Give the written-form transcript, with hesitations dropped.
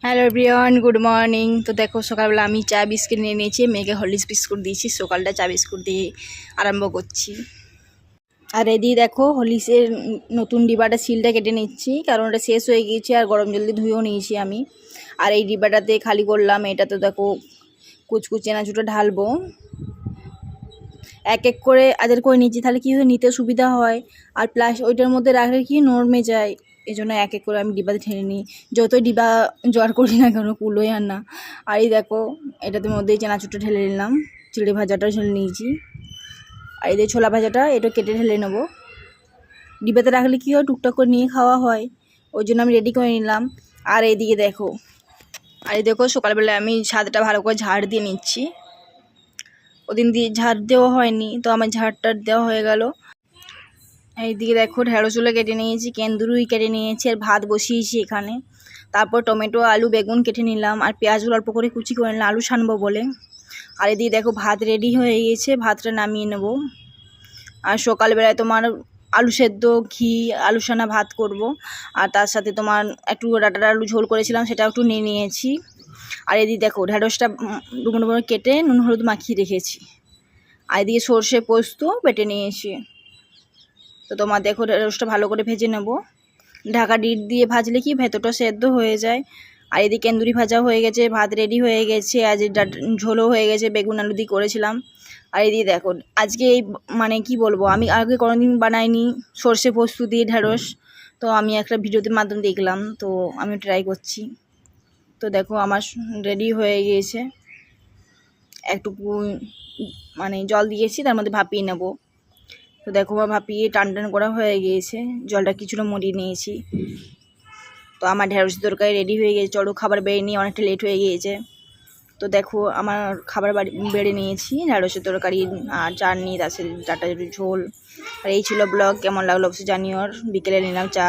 Hello everyone, good morning. তো দেখো সকালবেলা আমি চা বিস্কুট নিয়ে নিয়েছি, মেয়েকে হরলিক্স বিস্কুট দিয়েছি। সকালটা চা বিস্কুট দিয়ে আরম্ভ করছি। আর এদিকে দেখো হরলিক্সের নতুন ডিবাটা সিলটা কেটে নিচ্ছি, কারণ ওটা শেষ হয়ে গিয়েছে আর গরম জল দিয়ে ধুয়েও নিয়েছি আমি। আর এই ডিবাটাতে খালি করলাম, এটা তো দেখো কুচকুচে নাচুটা ঢালবো এক এক করে আদের করে নিচ্ছি, তাহলে কী হয় নিতে সুবিধা হয়। আর প্লাস ওইটার মধ্যে রাখলে কি নরমে যায়, এই জন্য এক এক করে আমি ডিবাতে ঢেলে নিই। যতই ডিবা জোয়ার করি না কেন কুলোই আর না। আর এই দেখো এটাতে মধ্যেই চানাচুরটা ঢেলে নিলাম, চিড়ে ভাজাটা ঢেলে নিয়েছি। আর এই যে ছোলা ভাজাটা এটা কেটে ঢেলে নেবো। ডিবাতে রাখলে কী হয় টুকটাক করে নিয়ে খাওয়া হয়, ওই জন্য আমি রেডি করে নিলাম। আর এইদিকে দেখো, আর এই দেখো সকালবেলা আমি ছাদটা ভালো করে ঝাড় দিয়ে নিচ্ছি। ওদিন দিয়ে ঝাড় দেওয়া হয়নি, তো আমার ঝাড়টার দেওয়া হয়ে গেল। এইদিকে দেখো ঢেঁড়সগুলো কেটে নিয়েছি, কেন্দুরুই কেটে নিয়েছি, আর ভাত বসিয়েছি এখানে। তারপর টমেটো আলু বেগুন কেটে নিলাম, আর পেঁয়াজগুলো অল্প করে কুচি করে নিলাম আলু সানবো বলে। আর এদিকে দেখো ভাত রেডি হয়ে গিয়েছে, ভাতটা নামিয়ে নেব। আর সকালবেলায় তোমার আলু সেদ্ধ ঘি আলু সানা ভাত করব। আর তার সাথে তোমার একটু ডাটা আলু ঝোল করেছিলাম, সেটা একটু নিয়ে নিয়েছি। আর এদিকে দেখো ঢেঁড়সটা ডুমো ডুমো কেটে নুন হলুদ মাখিয়ে রেখেছি। আর এদিকে সর্ষে পোস্ত বেটে নিয়েছি। তো তোমার দেখো ঢেঁড়সটা ভালো করে ভেজে নেব। ঢাকা ডিট দিয়ে ভাজলে কি ভেতরটা সেদ্ধ হয়ে যায়। আর এদিকে কেন্দুরি ভাজা হয়ে গেছে, ভাত রেডি হয়ে গেছে, আজ ঝোলও হয়ে গেছে, বেগুন আলু দিয়ে করেছিলাম। আর এদিকে দেখো আজকে এই মানে কি বলবো, আমি আগে কোনোদিন বানাইনি সর্ষে পোস্ত দিয়ে ঢেঁড়স। তো আমি একটা ভিডিওতে মাধ্যমে দেখলাম, তো আমি ট্রাই করছি। তো দেখো আমার রেডি হয়ে গিয়েছে, একটু মানে জল দিয়েছি, তার মধ্যে ভাপিয়ে নেব। তো দেখো আমার ভাপিয়ে টান টান করা হয়ে গিয়েছে, জলটা কিছুটা মরিয়ে নিয়েছি। তো আমার ঢেঁড়স তরকারি রেডি হয়ে গেছে, চলো খাবার বেড়ে নিয়ে, অনেকটা লেট হয়ে গিয়েছে। তো দেখো আমার খাবার বেড়ে নিয়েছি, ঢেঁড়সের তরকারি আর চাটনি, তার সাথে ডাটা ঝোল। আর এই ছিল ব্লগ, কেমন লাগলো অবশ্যই জানিও। বিকেলে নিলাম চা।